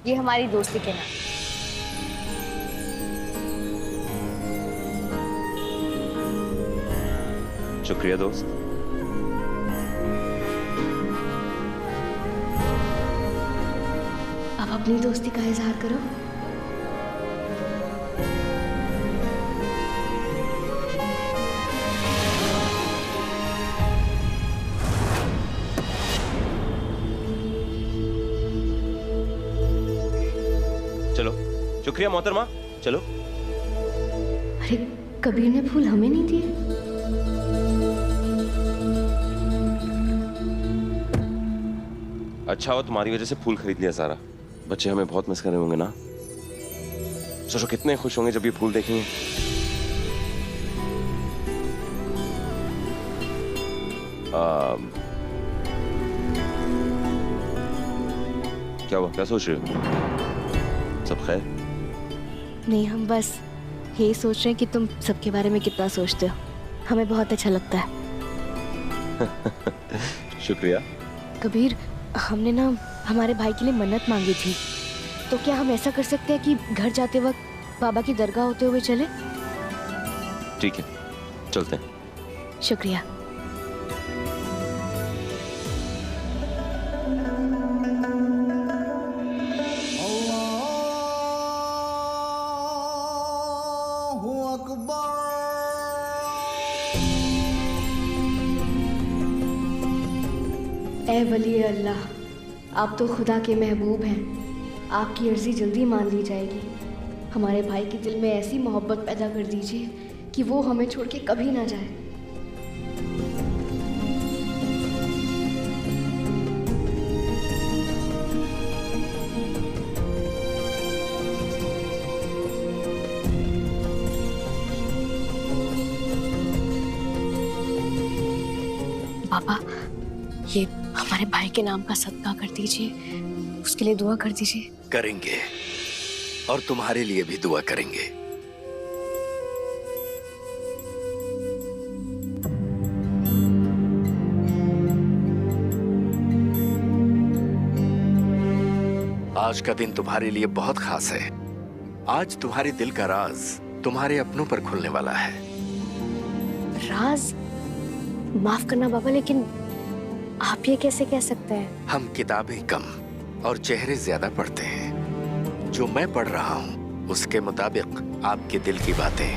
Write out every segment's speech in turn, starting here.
ये हमारी दोस्ती के नाम। शुक्रिया दोस्त। अब अपनी दोस्ती का इजहार करो। चलो। शुक्रिया मोहतरमा, चलो। अरे कबीर ने फूल हमें नहीं दिए। अच्छा हो तुम्हारी वजह से फूल खरीद लिया सारा। बच्चे हमें बहुत मिस कर रहे होंगे ना। सोचो कितने खुश होंगे जब ये फूल देखेंगे। क्या हुआ, क्या सोच रहे हो? सब खैर? नहीं, हम बस यही सोच रहे हैं कि तुम सबके बारे में कितना सोचते हो। हमें बहुत अच्छा लगता है। शुक्रिया। कबीर, हमने ना हमारे भाई के लिए मन्नत मांगी थी, तो क्या हम ऐसा कर सकते हैं कि घर जाते वक्त बाबा की दरगाह होते हुए चले? ठीक है, चलते हैं। शुक्रिया। ए वली अल्लाह, आप तो खुदा के महबूब हैं। आपकी अर्जी जल्दी मान ली जाएगी। हमारे भाई के दिल में ऐसी मोहब्बत पैदा कर दीजिए कि वो हमें छोड़ के कभी ना जाए। पापा, ये हमारे भाई के नाम का सदका कर दीजिए, उसके लिए दुआ कर दीजिए। करेंगे, और तुम्हारे लिए भी दुआ करेंगे। आज का दिन तुम्हारे लिए बहुत खास है। आज तुम्हारे दिल का राज तुम्हारे अपनों पर खुलने वाला है। राज? माफ करना बाबा, लेकिन आप ये कैसे कह सकते हैं? हम किताबें कम और चेहरे ज्यादा पढ़ते हैं। जो मैं पढ़ रहा हूँ उसके मुताबिक आपके दिल की बातें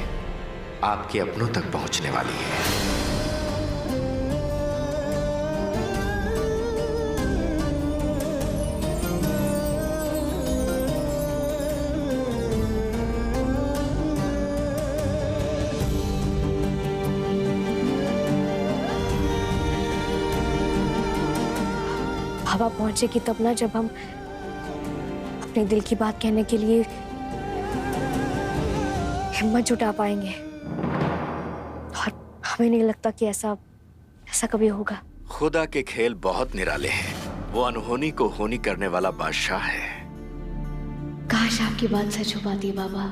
आपके अपनों तक पहुंचने वाली हैं। हवा पहुंचेगी तब ना, जब हम अपने दिल की बात कहने के लिए हिम्मत जुटा पाएंगे। और हमें नहीं लगता कि ऐसा कभी होगा। खुदा के खेल बहुत निराले हैं। वो अनहोनी को होनी करने वाला बादशाह है। काश आपकी बात सच हो पाती बाबा।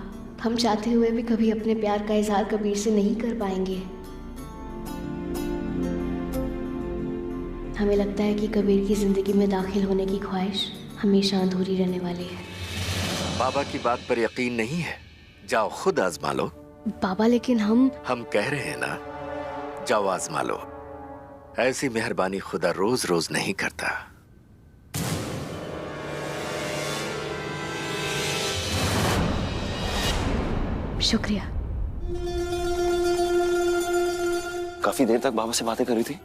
हम चाहते हुए भी कभी अपने प्यार का इजहार कबीर से नहीं कर पाएंगे। हमें लगता है कि कबीर की जिंदगी में दाखिल होने की ख्वाहिश हमेशा अधूरी रहने वाली है। बाबा की बात पर यकीन नहीं है? जाओ खुद आजमा लो। बाबा, लेकिन हम कह रहे हैं ना, जाओ आजमा लो। ऐसी मेहरबानी खुदा रोज रोज नहीं करता। शुक्रिया। काफी देर तक बाबा से बातें कर रही थी।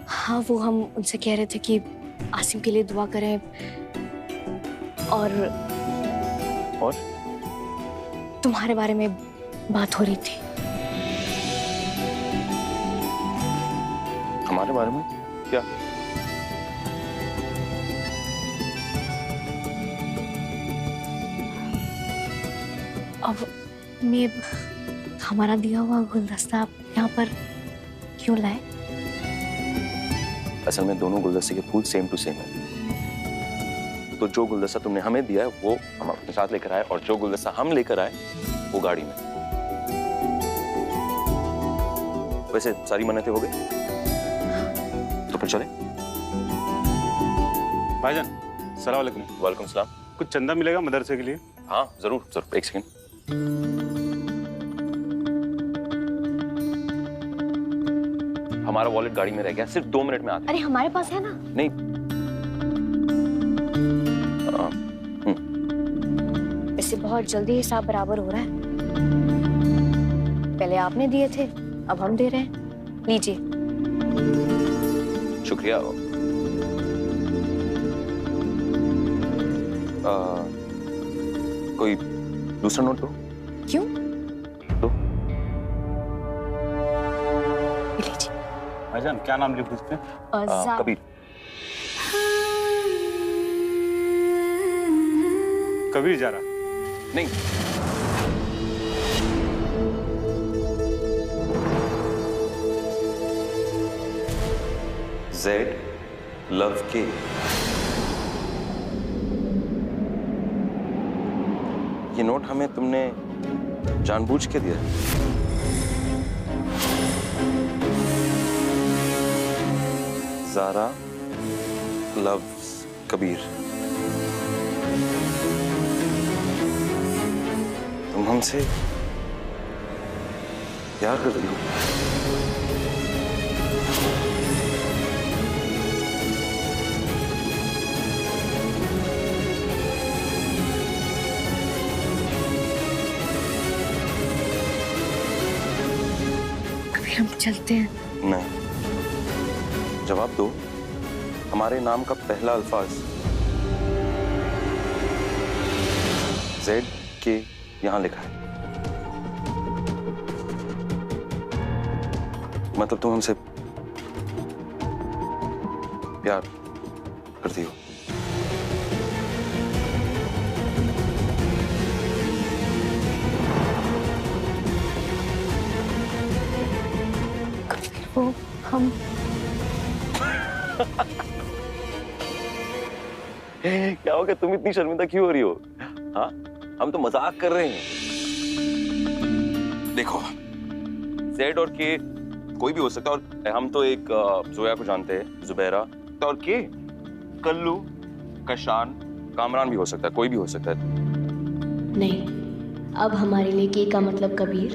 हाँ, वो हम उनसे कह रहे थे कि आसिम के लिए दुआ करें और तुम्हारे बारे में बात हो रही थी। हमारे बारे में क्या? अब मैं हमारा दिया हुआ गुलदस्ता आप यहाँ पर क्यों लाए? असल में दोनों गुलदस्ते के फूल सेम टू सेम है। तो जो गुलदस्ता तुमने हमें दिया है वो हम अपने साथ लेकर आए, और जो गुलदस्ता हम लेकर आए वो गाड़ी में। वैसे सारी मन्नतें हो गई, तो फिर चले। भाईजान, सलाम वालेकुम। वालेकुम सलाम। कुछ चंदा मिलेगा मदरसे के लिए? हाँ जरूर जरूर, एक सेकंड। हमारा वॉलेट गाड़ी में रह गया, सिर्फ 2 मिनट में आते हैं। अरे हमारे पास है ना। नहीं इससे बहुत जल्दी हिसाब बराबर हो रहा है। पहले आपने दिए थे, अब हम दे रहे हैं। लीजिए। शुक्रिया। कोई दूसरा नोट दो। क्यों? दो। लीजिए। भाईजान क्या नाम लिख सकते हैं? कबीर। कबीर जा रहा? नहीं, जेड लव के। ये नोट हमें तुमने जानबूझ के दिया? ज़ारा लव्स कबीर। तुम हमसे प्यार करती हो? कबीर हम चलते हैं। नहीं, जवाब दो। हमारे नाम का पहला अल्फाज जेड के यहां लिखा है। मतलब तुम हमसे प्यार करती हो? कबीर वो हम क्या हो गया? तुम इतनी शर्मिंदा क्यों हो रही हो? हाँ, हम तो मजाक कर रहे हैं। देखो, जेड और के कोई भी हो सकता है, और हम तो एक जोया को जानते हैं, जुबैरा, और के कल्लू, कशान, कामरान भी हो सकता है, कोई भी हो सकता है। नहीं, अब हमारे लिए के का मतलब कबीर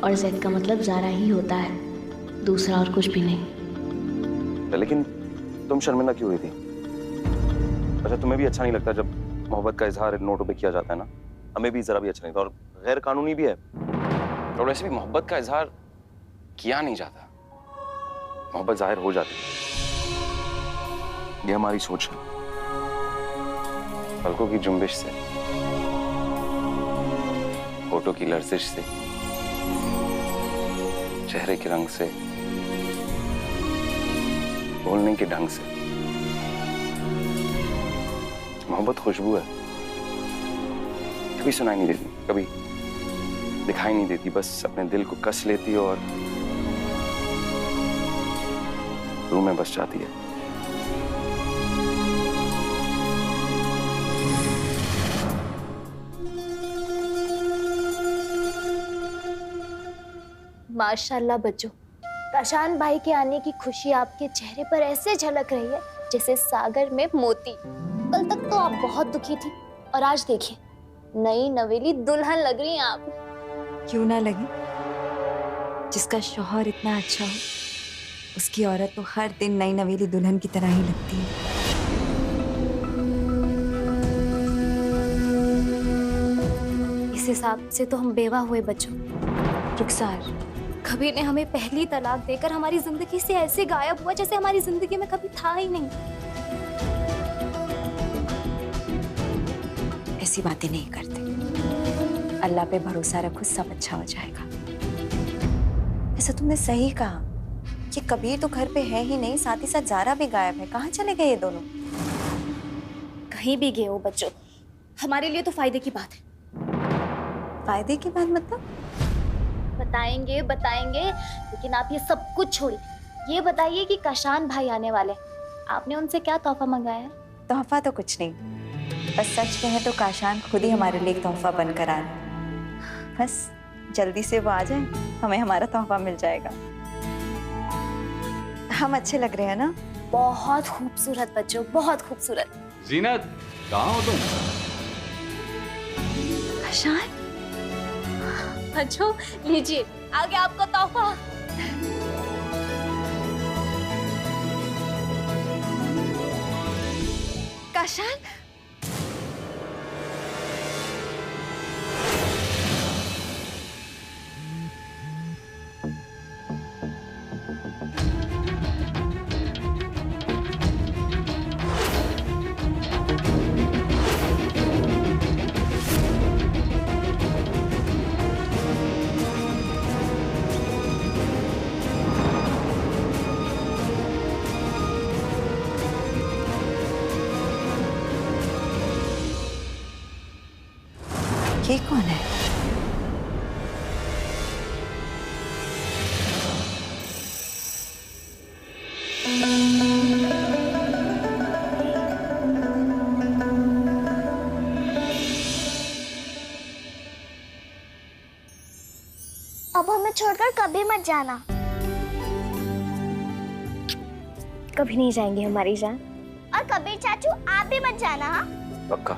और जेड का मतलब ज़ारा ही होता है, दूसरा और कुछ भी नहीं। लेकिन तुम शर्मिंदा क्यों हुई थी? अच्छा, तुम्हें भी अच्छा नहीं लगता जब मोहब्बत का इजहार नोटों पे किया जाता है ना? हमें भी जरा भी अच्छा नहीं था, और गैर कानूनी भी है, और वैसे भी मोहब्बत का इजहार किया नहीं जाता, मोहब्बत जाहिर हो जाती है। ये हमारी सोच है, पलकों की जुम्बिश से, होठों की लर्जिश से, चेहरे के रंग से, बोलने के ढंग से। मोहब्बत खुशबू है, कभी सुनाई नहीं देती, कभी दिखाई नहीं देती, बस अपने दिल को कस लेती है और रूह में बस जाती है। माशाल्लाह बच्चों, कशान भाई के आने की खुशी आपके चेहरे पर ऐसे झलक रही है जैसे सागर में मोती। कल तक तो आप बहुत दुखी थी, और आज देखिए नई नवेली दुल्हन लग रही हैं आप। क्यों ना लगे? जिसका शौहर इतना अच्छा हो, उसकी औरत तो हर दिन नई नवेली दुल्हन की तरह ही लगती है। इस हिसाब से तो हम बेवा हुए बच्चों। रुखसार, कबीर ने हमें पहली तलाक देकर हमारी जिंदगी से ऐसे गायब हुआ जैसे हमारी जिंदगी में कभी था ही नहीं। ऐसी बातें नहीं करते। अल्लाह पे भरोसा रखो, सब अच्छा हो जाएगा। ऐसा तुमने सही कहा कि कबीर तो घर पे है ही नहीं, साथ ही साथ ज़ारा भी गायब है। कहाँ चले गए ये दोनों? कहीं भी गए हो बच्चों, हमारे लिए तो फायदे की बात है। फायदे की बात मतलब? बताएंगे बताएंगे, लेकिन आप ये सब कुछ छोड़िए। ये बताइए कि कशान भाई आने वाले, आपने उनसे क्या तोहफा मंगाया है? तोहफा तो कुछ नहीं, बस सच कहें तो काशान खुद ही हमारे लिए एक तोहफा बनकर आ रहा है। बस जल्दी से वो आ जाए, हमें हमारा तोहफा मिल जाएगा। हम अच्छे लग रहे हैं ना? बहुत खूबसूरत बच्चों, बहुत खूबसूरत। जीनत, कहाँ हो तुम? काशान, बच्चों लीजिए, आगे आपका तोहफा। काशान, ये कौन है? अब हमें छोड़कर कभी मत जाना। कभी नहीं जाएंगे हमारी जान। और कबीर चाचू आप भी मत जाना। हाँ, पक्का।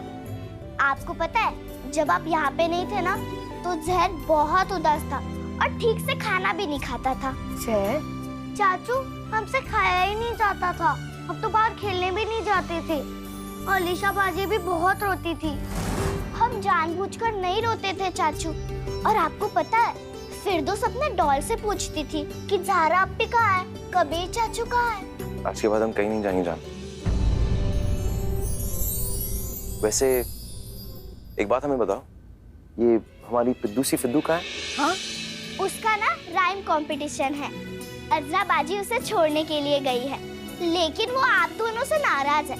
आपको पता है जब आप यहाँ पे नहीं थे ना तो जहर बहुत उदास था और ठीक से खाना भी नहीं खाता था। जहर? चाचू हमसे खाया ही नहीं जाता था। हम तो बाहर खेलने भी नहीं जाते थे और लिशा बाजी भी बहुत रोती थी। हम जानबूझकर नहीं रोते थे चाचू। और आपको पता है फिरदौस अपने डॉल से पूछती थी कि ज़ारा अप्पी कहाँ है, कबीर चाचू कहाँ है। आज के बाद हम कहीं नहीं जाएंगे जान। वैसे एक बात हमें बताओ, ये हमारी पिद्दू सी फिद्दू कहाँ है? हाँ, उसका ना राइम कंपटीशन है। अज़रा बाजी उसे छोड़ने के लिए गई है, लेकिन वो आप दोनों से नाराज है।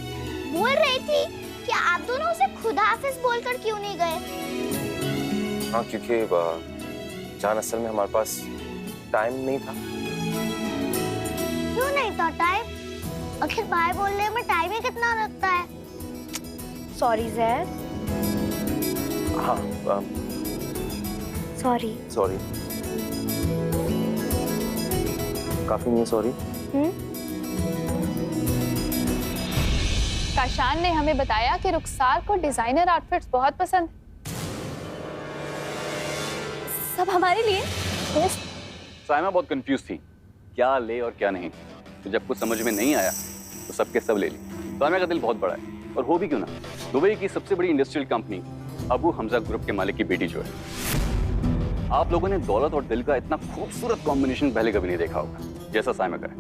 बोल रही थी कि आप दोनों उसे खुदा हाफिज बोलकर क्यों नहीं गए। हाँ, क्योंकि जान असल में हमारे पास टाइम नहीं था। क्यों नहीं था टाइम? आखिर बाय बोलने में टाइम ही कितना लगता है। सॉरी जहर। हाँ, सॉरी। सॉरी। काफी नहीं सॉरी। काशान ने हमें बताया कि रुखसार को डिजाइनर आउटफिट्स बहुत पसंद। सब हमारे लिए? साइमा बहुत कंफ्यूज थी, क्या ले और क्या नहीं। तो जब कुछ समझ में नहीं आया तो सबके सब ले ली। साइमा का दिल बहुत बड़ा है और हो भी क्यों ना, दुबई की सबसे बड़ी industrial company Abu Hamza group के मालिक की बेटी जो है। आप लोगों ने दौलत और दिल का इतना खूबसूरत कॉम्बिनेशन पहले कभी नहीं देखा होगा जैसा साइमा का है।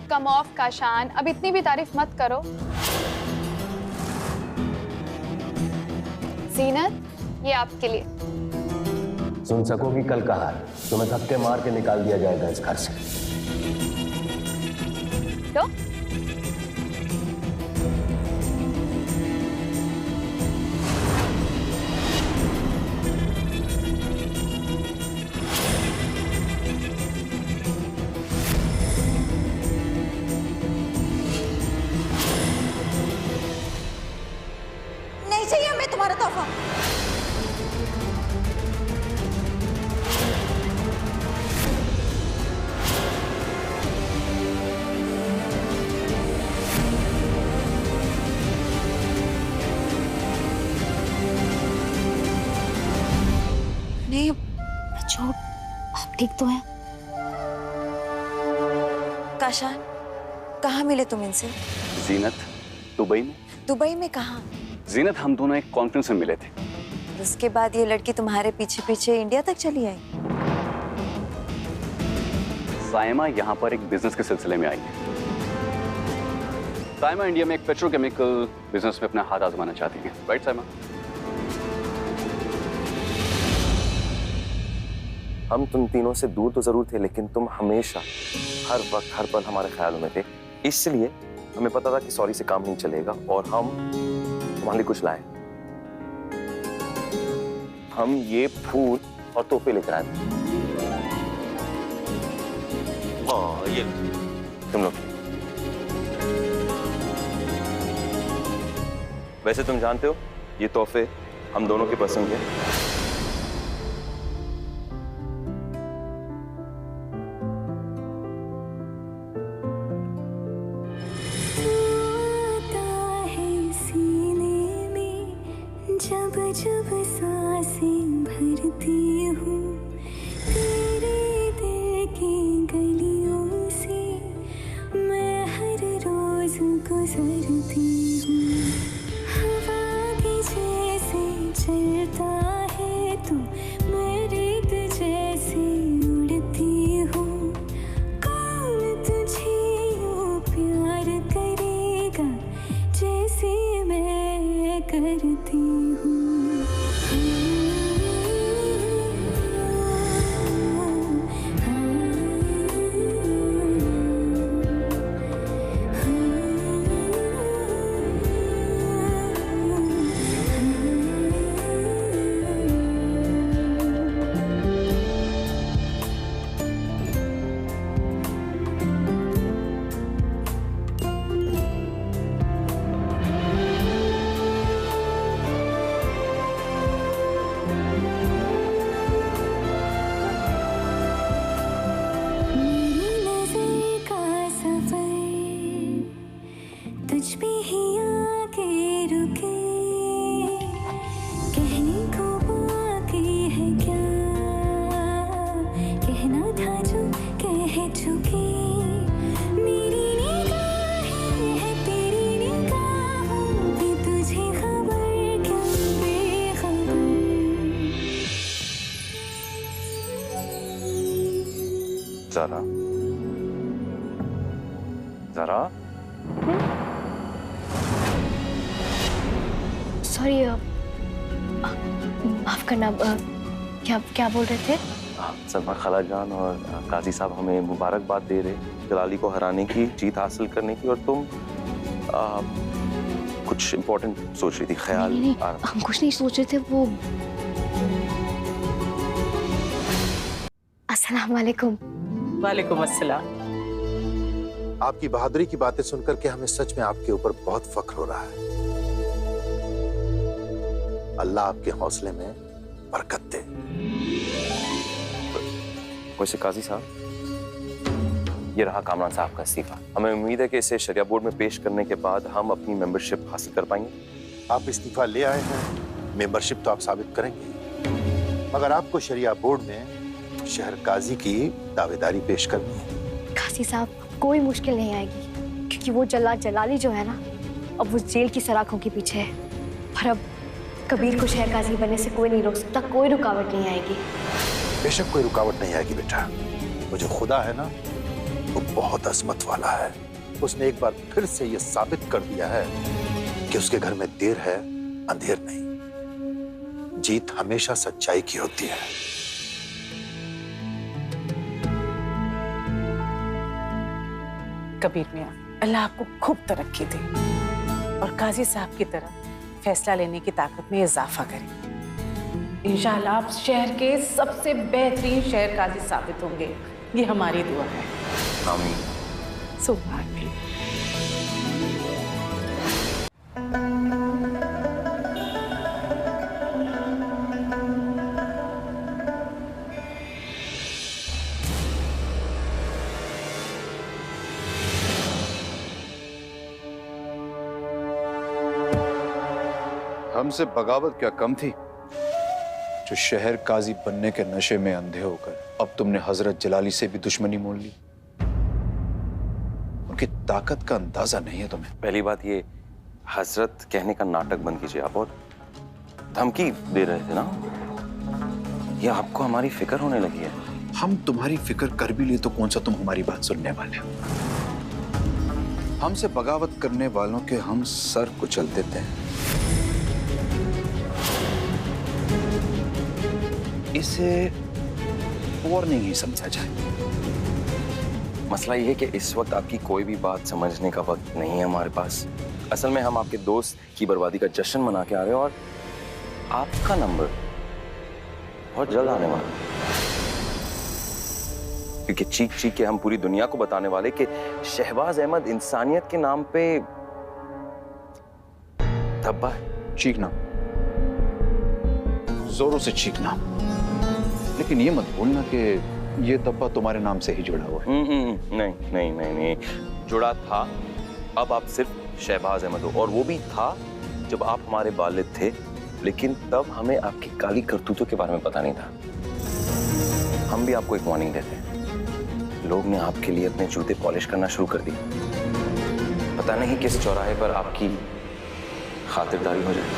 कम ऑफ काशान, अब इतनी भी तारीफ मत करो। जीनत, ये आपके लिए। सुन सकोगी कल का हाल, तुम्हें धक्के मार के निकाल दिया जाएगा इस घर से। तो नहीं चाहिए हमें तुम्हारा तोहफा। नहीं बच्चों, आप ठीक तो हैं? काशान, कहाँ मिले तुम इनसे? जीनत, दुबई में। दुबई में कहाँ? जीनत, हम दोनों एक कॉन्फ्रेंस में मिले थे। और उसके बाद ये लड़की तुम्हारे पीछे पीछे इंडिया तक चली आई? साइमा यहाँ पर एक बिजनेस के सिलसिले में आई है। साइमा इंडिया में एक पेट्रोकेमिकल बिजनेस में अपना हाथ आजमाना चाहती है, राइट साइमा? हम तुम तीनों से दूर तो जरूर थे, लेकिन तुम हमेशा हर वक्त हर पल हमारे ख्यालों में थे। इसलिए हमें पता था कि सॉरी से काम नहीं चलेगा और हम तुम्हारे लिए कुछ लाए। हम ये फूल और तोहफे लेकर आए थे। ये तुम लोग। वैसे तुम जानते हो ये तोहफे हम दोनों की पसंद है। जब जब सांसें भरती हूँ तेरे दिल की गलियों से मैं हर रोज गुजरती हूँ। हवा की जैसे चलता है तू, मैं रेत जैसे उड़ती हूँ। कौन तुझे यूं प्यार करेगा जैसे मैं करती हूँ। तुझ पे ही आके रुके, कहने को बाकी है क्या, कहना था जो कह चुके। मेरी निगाहें है तेरी निगाहों की, तुझे खबर क्या बेखबर। ज़रा ज़रा सॉरी, माफ करना, क्या बोल रहे थे? सलमा खाला जान और काजी साहब हमें मुबारकबाद दे रहे, जलाली को हराने की, जीत हासिल करने की, और तुम कुछ इम्पोर्टेंट सोच रही थी। ख्याल नहीं, हम कुछ नहीं सोच रहे थे। वो अस्सलाम वालेकुम। वालेकुम अस्सलाम। आपकी बहादुरी की बातें सुनकर के हमें सच में आपके ऊपर बहुत फख्र हो रहा है। अल्लाह आपके हौसले में बरकत दे। वैसे काजी साहब, ये रहा कामरान साहब का इस्तीफा। हमें उम्मीद है कि इसे शरिया बोर्ड में पेश करने के बाद हम अपनी मेंबरशिप हासिल कर पाएंगे। आप इस्तीफा ले आए हैं, मेंबरशिप तो आप साबित करेंगे, मगर आपको शरिया बोर्ड में शहर काजी की दावेदारी पेश करनी है। काजी साहब, कोई मुश्किल नहीं आएगी, क्योंकि वो जलाली जो है ना, अब वो जेल की सलाखों के पीछे है। और अब कबीर को शहर काजी बनने से कोई नहीं रोक सकता, कोई रुकावट नहीं आएगी। बेशक कोई रुकावट नहीं आएगी बेटा। वो जो खुदा है ना, वो बहुत अजमत वाला है। उसने एक बार फिर से ये साबित कर दिया है कि उसके घर में देर है अंधेर नहीं। जीत हमेशा सच्चाई की होती है। कबीर मियां, अल्लाह आपको खूब तरक्की दे और काजी साहब की तरह फैसला लेने की ताकत में इजाफा करे। इंशाअल्लाह आप शहर के सबसे बेहतरीन शहर काजी साबित होंगे, ये हमारी दुआ है। आमीन। सुभान अल्लाह। हमसे बगावत क्या कम थी, जो शहर काजी बनने के नशे में अंधे होकर अब तुमने हजरत जलाली से भी दुश्मनी मोल ली। उनकी ताकत का अंदाजा नहीं है तुम्हें। पहली बात, ये हजरत कहने का नाटक बंद कीजिए। आप और धमकी दे रहे थे ना, ये आपको हमारी फिक्र होने लगी है। हम तुम्हारी फिक्र कर भी लिए तो कौन सा तुम हमारी बात सुनने वाले हो। हमसे बगावत करने वालों के हम सर कुचल देते हैं। इसे वार्निंग ही समझा जाए। मसला ये है कि इस वक्त आपकी कोई भी बात समझने का वक्त नहीं है हमारे पास। असल में हम आपके दोस्त की बर्बादी का जश्न मना के आ रहे हैं और आपका नंबर बहुत जल्द आने वाला है, क्योंकि चीख चीख के हम पूरी दुनिया को बताने वाले कि शहबाज अहमद इंसानियत के नाम पे धब्बा है। चीखना, जोरों से चीखना, लेकिन ये मत भूलना कि ये धब्बा तुम्हारे नाम से ही जुड़ा हुआ है। नहीं नहीं नहीं नहीं, जुड़ा था। अब आप सिर्फ शहबाज अहमद हो, और वो भी था जब आप हमारे वालिद थे लेकिन तब हमें आपकी काली करतूतों के बारे में पता नहीं था। हम भी आपको एक वार्निंग देते हैं। लोग ने आपके लिए अपने जूते पॉलिश करना शुरू कर दिए। पता नहीं किस चौराहे पर आपकी खातिरदारी हो जाए।